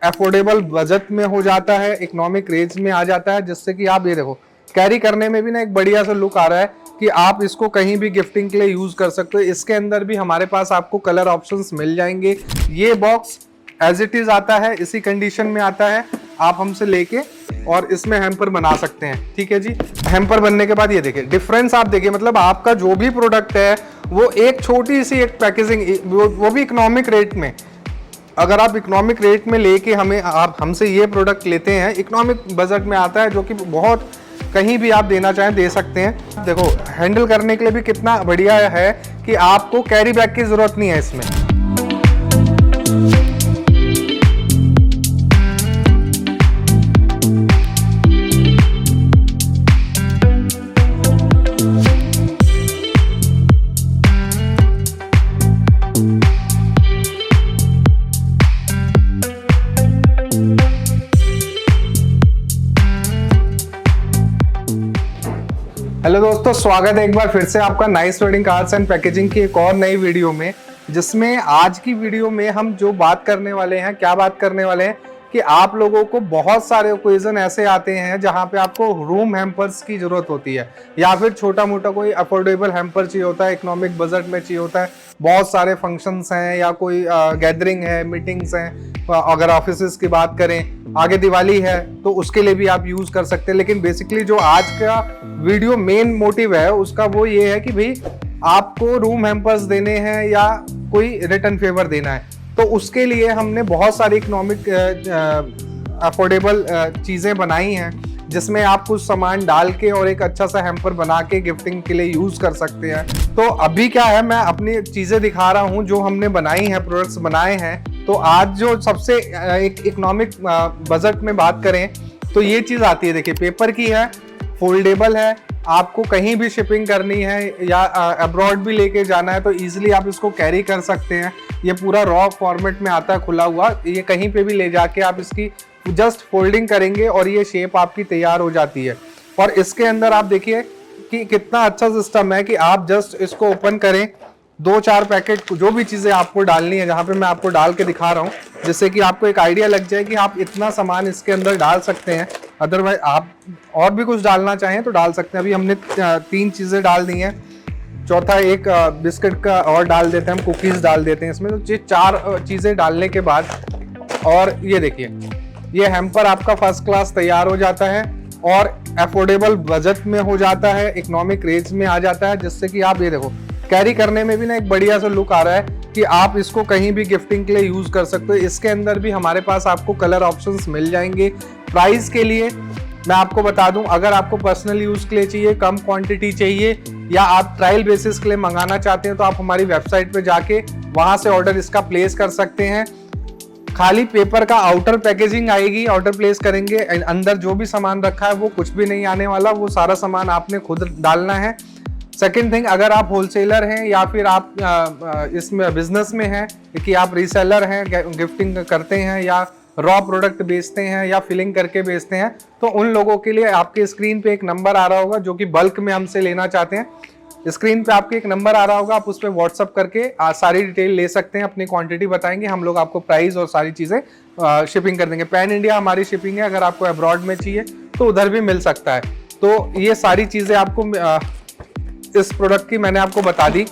Affordable budget में हो जाता है, इकोनॉमिक रेंज में आ जाता है, जिससे कि आप ये देखो कैरी करने में भी ना एक बढ़िया सा लुक आ रहा है कि आप इसको कहीं भी गिफ्टिंग के लिए यूज कर सकते हो। इसके अंदर भी हमारे पास आपको कलर ऑप्शंस मिल जाएंगे। ये बॉक्स एज इट इज आता है, इसी कंडीशन में आता है, आप हमसे लेके और इसमें हैम्पर बना सकते हैं। ठीक है जी। हैम्पर बनने के बाद ये देखिए डिफरेंस आप देखिए, मतलब आपका जो भी प्रोडक्ट है वो एक छोटी सी एक पैकेजिंग, वो भी इकोनॉमिक रेट में। अगर आप इकोनॉमिक रेट में लेके आप हमसे ये प्रोडक्ट लेते हैं, इकोनॉमिक बजट में आता है, जो कि बहुत कहीं भी आप देना चाहें दे सकते हैं। देखो हैंडल करने के लिए भी कितना बढ़िया है कि आपको कैरी बैग की जरूरत नहीं है इसमें। हेलो दोस्तों, स्वागत है एक बार फिर से आपका nice wedding cards and packaging की एक और नई वीडियो में, जिसमें आज की वीडियो में हम जो बात करने वाले हैं, क्या बात करने वाले हैं कि आप लोगों को बहुत सारे ओकेजन ऐसे आते हैं जहां पे आपको रूम हैम्पर्स की जरूरत होती है, या फिर छोटा मोटा कोई अफोर्डेबल हैम्पर चाहिए होता है, इकोनॉमिक बजट में चाहिए होता है। बहुत सारे फंक्शंस हैं या कोई गैदरिंग है, मीटिंग्स हैं, अगर ऑफिस की बात करें, आगे दिवाली है तो उसके लिए भी आप यूज कर सकते हैं। लेकिन बेसिकली जो आज का वीडियो मेन मोटिव है उसका वो ये है कि भाई आपको रूम हैम्पर्स देने हैं या कोई रिटर्न फेवर देना है, तो उसके लिए हमने बहुत सारी इकोनॉमिक अफोर्डेबल चीज़ें बनाई हैं, जिसमें आप कुछ सामान डाल के और एक अच्छा सा हैम्पर बना के गिफ्टिंग के लिए यूज कर सकते हैं। तो अभी क्या है, मैं अपनी चीज़ें दिखा रहा हूँ जो हमने बनाई हैं, प्रोडक्ट्स बनाए हैं। तो आज जो सबसे एक इकोनॉमिक बजट में बात करें तो ये चीज़ आती है, देखिए पेपर की है, फोल्डेबल है, आपको कहीं भी शिपिंग करनी है या अब्रॉड भी लेके जाना है तो इजीली आप इसको कैरी कर सकते हैं। ये पूरा रॉ फॉर्मेट में आता है, खुला हुआ, ये कहीं पे भी ले जाके आप इसकी जस्ट फोल्डिंग करेंगे और ये शेप आपकी तैयार हो जाती है। और इसके अंदर आप देखिए कि कितना अच्छा सिस्टम है कि आप जस्ट इसको ओपन करें, 2-4 पैकेट जो भी चीज़ें आपको डालनी है, जहाँ पे मैं आपको डाल के दिखा रहा हूँ, जिससे कि आपको एक आइडिया लग जाए कि आप इतना सामान इसके अंदर डाल सकते हैं। अदरवाइज आप और भी कुछ डालना चाहें तो डाल सकते हैं। अभी हमने 3 चीज़ें डाल दी हैं, चौथा एक बिस्किट का और डाल देते हैं, हम कुकीज़ डाल देते हैं इसमें। तो ये 4 चीज़ें डालने के बाद और ये देखिए ये हैम्पर आपका फर्स्ट क्लास तैयार हो जाता है और अफोर्डेबल बजट में हो जाता है, इकोनॉमिक रेंज में आ जाता है, जिससे कि आप ये देखो कैरी करने में भी ना एक बढ़िया सा लुक आ रहा है कि आप इसको कहीं भी गिफ्टिंग के लिए यूज कर सकते हो। इसके अंदर भी हमारे पास आपको कलर ऑप्शंस मिल जाएंगे। प्राइस के लिए मैं आपको बता दूं, अगर आपको पर्सनल यूज के लिए चाहिए, कम क्वांटिटी चाहिए, या आप ट्रायल बेसिस के लिए मंगाना चाहते हैं तो आप हमारी वेबसाइट पे जाके वहां से ऑर्डर इसका प्लेस कर सकते हैं। खाली पेपर का आउटर पैकेजिंग आएगी, ऑर्डर प्लेस करेंगे, अंदर जो भी सामान रखा है वो कुछ भी नहीं आने वाला, वो सारा सामान आपने खुद डालना है। सेकेंड थिंग, अगर आप होलसेलर हैं या फिर आप इसमें बिजनेस में हैं कि आप रीसेलर हैं, गिफ्टिंग करते हैं या रॉ प्रोडक्ट बेचते हैं या फिलिंग करके बेचते हैं, तो उन लोगों के लिए आपके स्क्रीन पे एक नंबर आ रहा होगा जो कि बल्क में हमसे लेना चाहते हैं। स्क्रीन पे आपके एक नंबर आ रहा होगा, आप उस पर व्हाट्सअप करके सारी डिटेल ले सकते हैं, अपनी क्वांटिटी बताएंगे, हम लोग आपको प्राइस और सारी चीज़ें शिपिंग कर देंगे। पैन इंडिया हमारी शिपिंग है, अगर आपको अब्रॉड में चाहिए तो उधर भी मिल सकता है। तो ये सारी चीज़ें आपको इस प्रोडक्ट की मैंने आपको बता दी।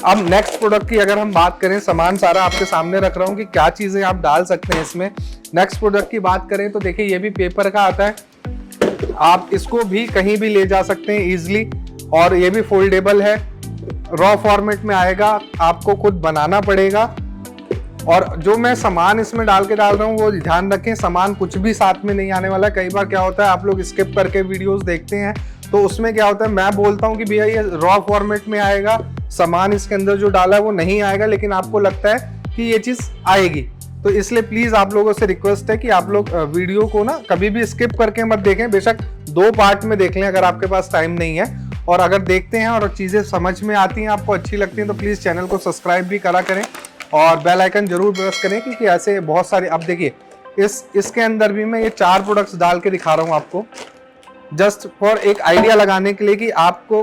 अब नेक्स्ट प्रोडक्ट की अगर हम बात करें, सामान सारा आपके सामने रख रहा हूँ कि क्या चीज़ें आप डाल सकते हैं इसमें। नेक्स्ट प्रोडक्ट की बात करें तो देखिए ये भी पेपर का आता है, आप इसको भी कहीं भी ले जा सकते हैं ईजिली, और ये भी फोल्डेबल है, रॉ फॉर्मेट में आएगा, आपको खुद बनाना पड़ेगा। और जो मैं सामान इसमें डाल रहा हूँ वो ध्यान रखें, सामान कुछ भी साथ में नहीं आने वाला। कई बार क्या होता है, आप लोग स्किप करके वीडियोस देखते हैं तो उसमें क्या होता है, मैं बोलता हूँ कि भैया ये रॉ फॉर्मेट में आएगा, सामान इसके अंदर जो डाला है वो नहीं आएगा, लेकिन आपको लगता है कि ये चीज़ आएगी। तो इसलिए प्लीज़ आप लोगों से रिक्वेस्ट है कि आप लोग वीडियो को ना कभी भी स्किप करके मत देखें, बेशक 2 पार्ट में देख लें अगर आपके पास टाइम नहीं है। और अगर देखते हैं और चीज़ें समझ में आती हैं, आपको अच्छी लगती हैं, तो प्लीज़ चैनल को सब्सक्राइब भी करा करें और बेल आइकन जरूर प्रेस करें, क्योंकि ऐसे बहुत सारे, अब देखिए इसके अंदर भी मैं ये 4 प्रोडक्ट्स डाल के दिखा रहा हूँ आपको, जस्ट फॉर एक आइडिया लगाने के लिए कि आपको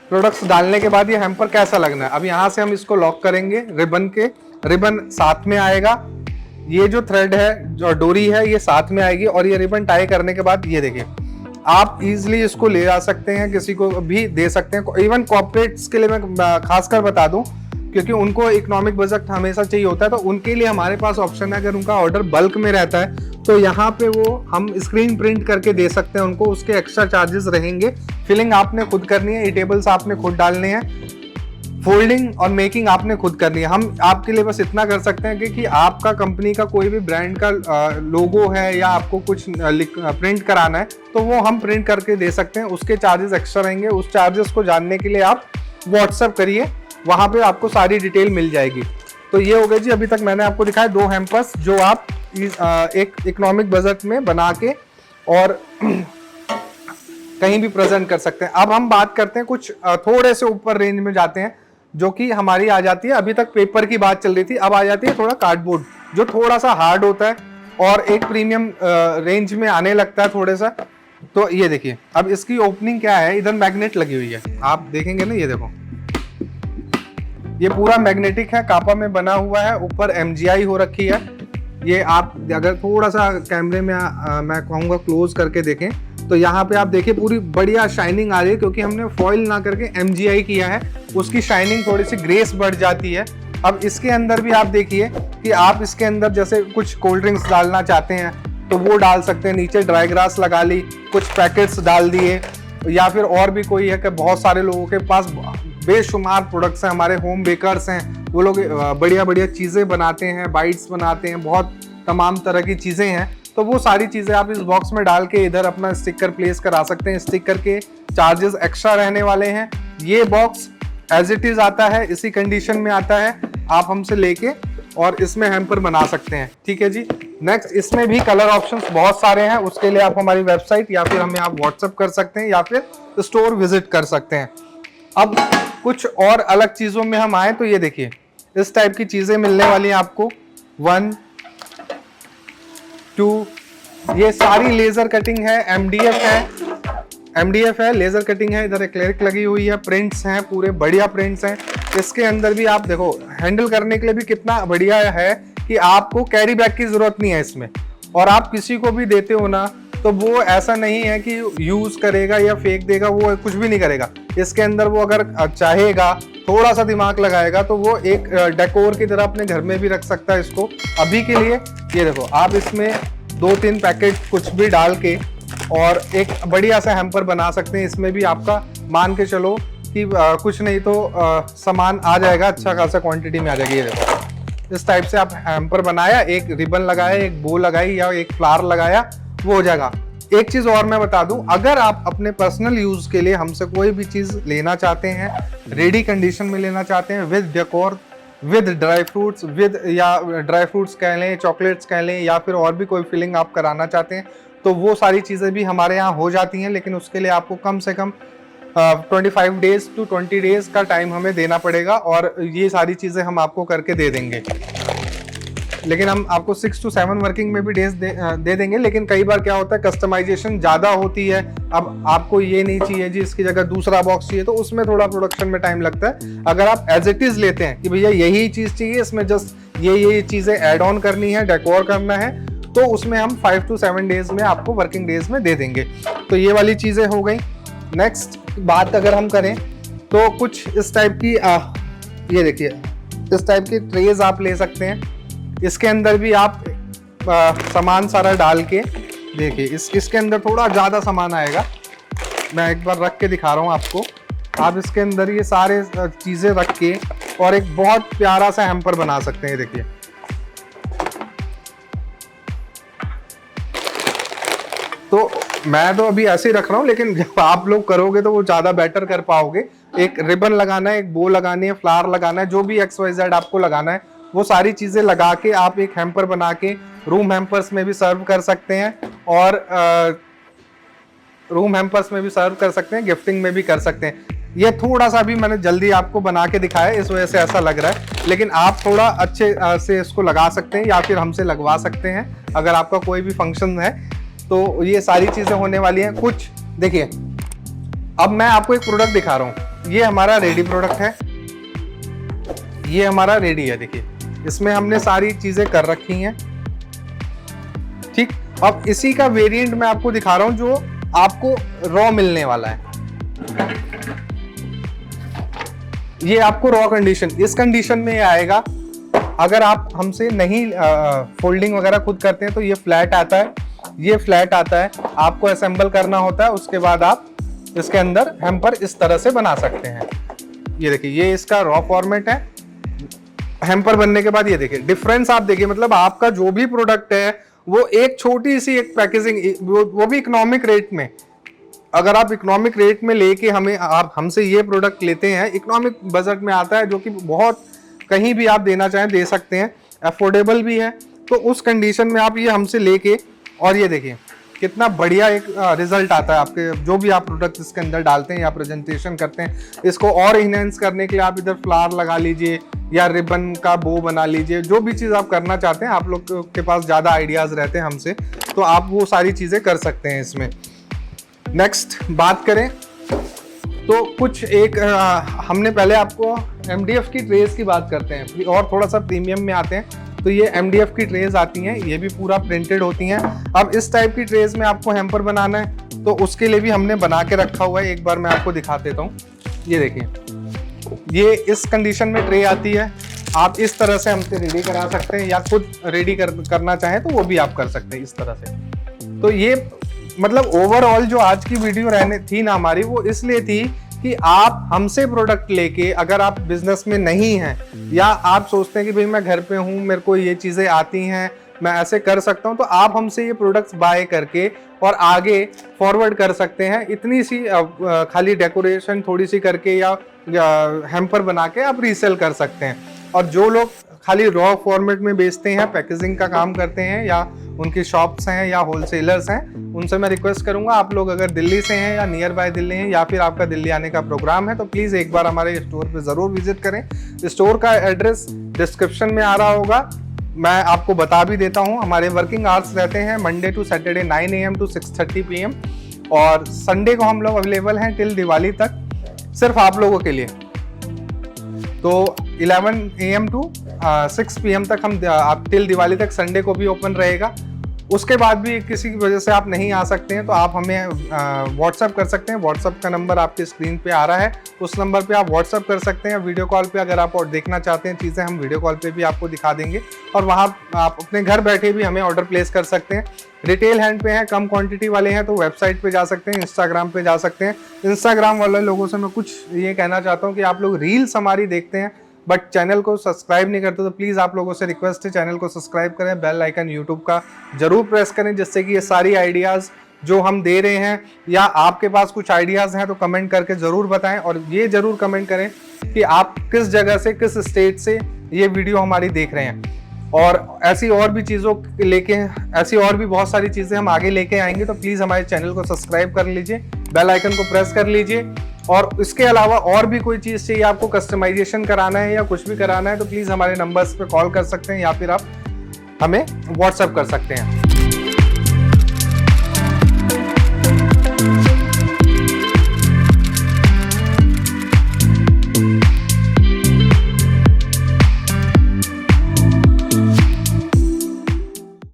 प्रोडक्ट्स डालने के बाद ये हैम्पर कैसा लगना है। अब यहाँ से हम इसको लॉक करेंगे, रिबन साथ में आएगा, ये जो थ्रेड है, जो डोरी है, ये साथ में आएगी और ये रिबन टाई करने के बाद ये देखिए आप इजीली इसको ले जा सकते हैं, किसी को भी दे सकते हैं। इवन कॉर्पोरेट्स के लिए मैं खासकर बता दूं, क्योंकि उनको इकोनॉमिक बजट हमेशा चाहिए होता है, तो उनके लिए हमारे पास ऑप्शन है, अगर उनका ऑर्डर बल्क में रहता है तो यहाँ पे वो हम स्क्रीन प्रिंट करके दे सकते हैं उनको, उसके एक्स्ट्रा चार्जेस रहेंगे। फिलिंग आपने खुद करनी है, टेबल्स आपने खुद डालने हैं, फोल्डिंग और मेकिंग आपने खुद करनी है। हम आपके लिए बस इतना कर सकते हैं कि आपका कंपनी का कोई भी ब्रांड का लोगो है या आपको कुछ प्रिंट कराना है तो वो हम प्रिंट करके दे सकते हैं, उसके चार्जेस एक्स्ट्रा रहेंगे। उस चार्जेस को जानने के लिए आप व्हाट्सएप करिए, वहाँ पे आपको सारी डिटेल मिल जाएगी। तो ये हो गया जी, अभी तक मैंने आपको दिखाया 2 हैम्पर्स जो आप एक इकोनॉमिक बजट में बना के और कहीं भी प्रेजेंट कर सकते हैं। अब हम बात करते हैं कुछ थोड़े से ऊपर रेंज में जाते हैं, जो कि हमारी आ जाती है, अभी तक पेपर की बात चल रही थी, अब आ जाती है थोड़ा कार्डबोर्ड, जो थोड़ा सा हार्ड होता है और एक प्रीमियम रेंज में आने लगता है थोड़े सा। तो ये देखिए, अब इसकी ओपनिंग क्या है, इधर मैग्नेट लगी हुई है, आप देखेंगे ना, ये देखो ये पूरा मैग्नेटिक है, कापा में बना हुआ है, ऊपर MGI हो रखी है। ये आप अगर थोड़ा सा कैमरे में मैं कहूँगा क्लोज करके देखें तो यहाँ पे आप देखिए पूरी बढ़िया शाइनिंग आ रही है, क्योंकि हमने फॉइल ना करके MGI किया है, उसकी शाइनिंग थोड़ी सी ग्रेस बढ़ जाती है। अब इसके अंदर भी आप देखिए कि आप इसके अंदर जैसे कुछ कोल्ड ड्रिंक्स डालना चाहते हैं तो वो डाल सकते हैं, नीचे ड्राई ग्रास लगा ली, कुछ पैकेट्स डाल दिए, या फिर और भी कोई है कि बहुत सारे लोगों के पास बेशुमार प्रोडक्ट्स हैं, हमारे होम बेकर्स हैं, वो लोग बढ़िया बढ़िया चीज़ें बनाते हैं, बाइट्स बनाते हैं, बहुत तमाम तरह की चीज़ें हैं, तो वो सारी चीज़ें आप इस बॉक्स में डाल के इधर अपना स्टिकर प्लेस करा सकते हैं। स्टिकर के चार्जेस एक्स्ट्रा रहने वाले हैं। ये बॉक्स एज इट इज़ आता है, इसी कंडीशन में आता है, आप हमसे लेके और इसमें हैम्पर बना सकते हैं। ठीक है जी। नेक्स्ट, इसमें भी कलर ऑप्शंस बहुत सारे हैं, उसके लिए आप हमारी वेबसाइट या फिर हमें आप व्हाट्सएप कर सकते हैं या फिर स्टोर विजिट कर सकते हैं। अब कुछ और अलग चीज़ों में हम आए तो ये देखिए, इस टाइप की चीज़ें मिलने वाली हैं आपको। 1, 2, ये सारी लेजर कटिंग है, MDF है, लेजर कटिंग है, इधर एक्रेलिक लगी हुई है, प्रिंट्स हैं, पूरे बढ़िया प्रिंट्स हैं। इसके अंदर भी आप देखो, हैंडल करने के लिए भी कितना बढ़िया है कि आपको कैरी बैग की जरूरत नहीं है इसमें, और आप किसी को भी देते हो ना तो वो ऐसा नहीं है कि यूज करेगा या फेंक देगा, वो कुछ भी नहीं करेगा। इसके अंदर वो अगर चाहेगा, थोड़ा सा दिमाग लगाएगा तो वो एक डेकोर की तरह अपने घर में भी रख सकता है इसको। अभी के लिए ये देखो, आप इसमें 2-3 पैकेट कुछ भी डाल के और एक बढ़िया सा हैम्पर बना सकते हैं। इसमें भी आपका मान के चलो कि कुछ नहीं तो सामान आ जाएगा, अच्छा खासा क्वांटिटी में आ जाएगी। ये देखो, इस टाइप से आप हैम्पर बनाया, एक रिबन लगाया, एक बो लगाई या एक फ्लावर लगाया, वो हो जाएगा। एक चीज और मैं बता दूं, अगर आप अपने पर्सनल यूज के लिए हमसे कोई भी चीज लेना चाहते हैं, रेडी कंडीशन में लेना चाहते हैं, with decor, with dry fruits, with या ड्राई फ्रूट्स कह लें, चॉकलेट्स कह लें, या फिर और भी कोई फिलिंग आप कराना चाहते हैं, तो वो सारी चीज़ें भी हमारे यहाँ हो जाती हैं। लेकिन उसके लिए आपको कम से कम 25 डेज to 20 डेज का टाइम हमें देना पड़ेगा, और ये सारी चीज़ें हम आपको करके दे देंगे। लेकिन हम आपको 6 to 7 वर्किंग में भी डेज दे देंगे। लेकिन कई बार क्या होता है, कस्टमाइजेशन ज़्यादा होती है, अब आपको ये नहीं चाहिए जी, इसकी जगह दूसरा बॉक्स चाहिए, तो उसमें थोड़ा प्रोडक्शन में टाइम लगता है। अगर आप एज इट इज़ लेते हैं कि भैया यही चीज़ चाहिए, इसमें जस्ट ये चीज़ें ऐड ऑन करनी है, डेकोर करना है, तो उसमें हम 5 to 7 डेज में आपको वर्किंग डेज में दे देंगे। तो ये वाली चीज़ें हो गई। नेक्स्ट बात अगर हम करें तो कुछ इस टाइप की ये देखिए, इस टाइप की ट्रेज आप ले सकते हैं। इसके अंदर भी आप सामान सारा डाल के देखिए, इसके अंदर थोड़ा ज़्यादा सामान आएगा, मैं एक बार रख के दिखा रहा हूँ आपको। आप इसके अंदर ये सारे चीज़ें रख के और एक बहुत प्यारा सा हैम्पर बना सकते हैं। देखिए, तो मैं तो अभी ऐसे ही रख रहा हूँ, लेकिन जब आप लोग करोगे तो वो ज़्यादा बेटर कर पाओगे। एक रिबन लगाना है, एक बो लगानी है, फ्लावर लगाना है, जो भी XYZ आपको लगाना है, वो सारी चीज़ें लगा के आप एक हैम्पर बना के रूम हैम्पर्स में भी सर्व कर सकते हैं, और रूम हैम्पर्स में भी सर्व कर सकते हैं, गिफ्टिंग में भी कर सकते हैं। ये थोड़ा सा भी मैंने जल्दी आपको बना के दिखाया, इस वजह से ऐसा लग रहा है, लेकिन आप थोड़ा अच्छे से इसको लगा सकते हैं या फिर हमसे लगवा सकते हैं अगर आपका कोई भी फंक्शन है। तो ये सारी चीज़ें होने वाली हैं। कुछ देखिए, अब मैं आपको एक प्रोडक्ट दिखा रहा हूँ, ये हमारा रेडी प्रोडक्ट है, ये हमारा रेडी है। देखिए, इसमें हमने सारी चीज़ें कर रखी हैं, अब इसी का वेरिएंट मैं आपको दिखा रहा हूं जो आपको रॉ मिलने वाला है। ये आपको रॉ कंडीशन, इस कंडीशन में आएगा। अगर आप हमसे नहीं फोल्डिंग वगैरह खुद करते हैं तो ये फ्लैट आता है, ये फ्लैट आता है, आपको असेंबल करना होता है। उसके बाद आप इसके अंदर हैम्पर इस तरह से बना सकते हैं। ये देखिए, ये इसका रॉ फॉर्मेट है। हैम्पर बनने के बाद ये देखिए डिफरेंस आप देखिए, मतलब आपका जो भी प्रोडक्ट है वो एक छोटी सी एक पैकेजिंग, वो भी इकोनॉमिक रेट में। अगर आप इकोनॉमिक रेट में लेके आप हमसे ये प्रोडक्ट लेते हैं, इकोनॉमिक बजट में आता है, जो कि बहुत कहीं भी आप देना चाहें दे सकते हैं, अफोर्डेबल भी है। तो उस कंडीशन में आप ये हमसे लेके, और ये देखिए कितना बढ़िया एक रिजल्ट आता है आपके जो भी आप प्रोडक्ट इसके अंदर डालते हैं या प्रेजेंटेशन करते हैं। इसको और इनहेंस करने के लिए आप इधर फ्लावर लगा लीजिए या रिबन का बो बना लीजिए, जो भी चीज़ आप करना चाहते हैं। आप लोग के पास ज़्यादा आइडियाज़ रहते हैं हमसे, तो आप वो सारी चीज़ें कर सकते हैं इसमें। नेक्स्ट बात करें तो कुछ एक हमने पहले आपको MDF की ट्रेस की बात करते हैं और थोड़ा सा प्रीमियम में आते हैं। तो ये MDF की ट्रेस आती हैं, ये भी पूरा प्रिंटेड होती हैं। अब इस टाइप की ट्रेस में आपको हैम्पर बनाना है तो उसके लिए भी हमने बना के रखा हुआ है। एक बार मैं आपको दिखा देता हूँ। ये देखिए, ये इस कंडीशन में ट्रे आती है। आप इस तरह से हमसे रेडी करा सकते हैं या खुद रेडी करना चाहें तो वो भी आप कर सकते हैं इस तरह से। तो ये मतलब ओवरऑल जो आज की वीडियो रहने थी ना हमारी, वो इसलिए थी कि आप हमसे प्रोडक्ट लेके, अगर आप बिजनेस में नहीं हैं या आप सोचते हैं कि भाई मैं घर पे हूँ, मेरे को ये चीज़ें आती हैं, मैं ऐसे कर सकता हूँ, तो आप हमसे ये प्रोडक्ट्स बाय करके और आगे फॉरवर्ड कर सकते हैं। इतनी सी खाली डेकोरेशन थोड़ी सी करके या हैम्पर बना के आप रीसेल कर सकते हैं। और जो लोग खाली रॉ फॉर्मेट में बेचते हैं, पैकेजिंग का काम करते हैं या उनकी शॉप्स हैं या होलसेलर्स हैं, उनसे मैं रिक्वेस्ट करूंगा, आप लोग अगर दिल्ली से हैं या नियर बाय दिल्ली हैं या फिर आपका दिल्ली आने का प्रोग्राम है तो प्लीज़ एक बार हमारे स्टोर पे ज़रूर विजिट करें। स्टोर का एड्रेस डिस्क्रिप्शन में आ रहा होगा, मैं आपको बता भी देता हूँ। हमारे वर्किंग आवर्स रहते हैं Monday to Saturday 9 AM to 6:30 PM, और संडे को हम लोग अवेलेबल हैं टिल दिवाली तक, सिर्फ आप लोगों के लिए। तो 11 AM to 6 PM तक हम आप टिल दिवाली तक संडे को भी ओपन रहेगा। उसके बाद भी किसी की वजह से आप नहीं आ सकते हैं तो आप हमें व्हाट्सअप कर सकते हैं। व्हाट्सअप का नंबर आपकी स्क्रीन पे आ रहा है, उस नंबर पे आप व्हाट्सअप कर सकते हैं। वीडियो कॉल पे अगर आप और देखना चाहते हैं चीज़ें, हम वीडियो कॉल पे भी आपको दिखा देंगे और वहाँ आप अपने घर बैठे भी हमें ऑर्डर प्लेस कर सकते हैं। रिटेल हैंड पे हैं, कम क्वांटिटी वाले हैं तो वेबसाइट पे जा सकते हैं, इंस्टाग्राम पे जा सकते हैं। इंस्टाग्राम वाले लोगों से मैं कुछ ये कहना चाहता हूँ कि आप लोग रील्स हमारी देखते हैं बट चैनल को सब्सक्राइब नहीं करते, तो प्लीज़ आप लोगों से रिक्वेस्ट है चैनल को सब्सक्राइब करें, बेल आइकन यूट्यूब का जरूर प्रेस करें, जिससे कि ये सारी आइडियाज़ जो हम दे रहे हैं या आपके पास कुछ आइडियाज़ हैं तो कमेंट करके ज़रूर बताएं। और ये ज़रूर कमेंट करें कि आप किस जगह से, किस स्टेट से ये वीडियो हमारी देख रहे हैं। और ऐसी और भी चीज़ों लेके, ऐसी और भी बहुत सारी चीज़ें हम आगे लेके आएंगे, तो प्लीज़ हमारे चैनल को सब्सक्राइब कर लीजिए, बेल आइकन को प्रेस कर लीजिए। और इसके अलावा और भी कोई चीज़ चाहिए, आपको कस्टमाइजेशन कराना है या कुछ भी कराना है, तो प्लीज़ हमारे नंबर्स पे कॉल कर सकते हैं या फिर आप हमें व्हाट्सएप कर सकते हैं।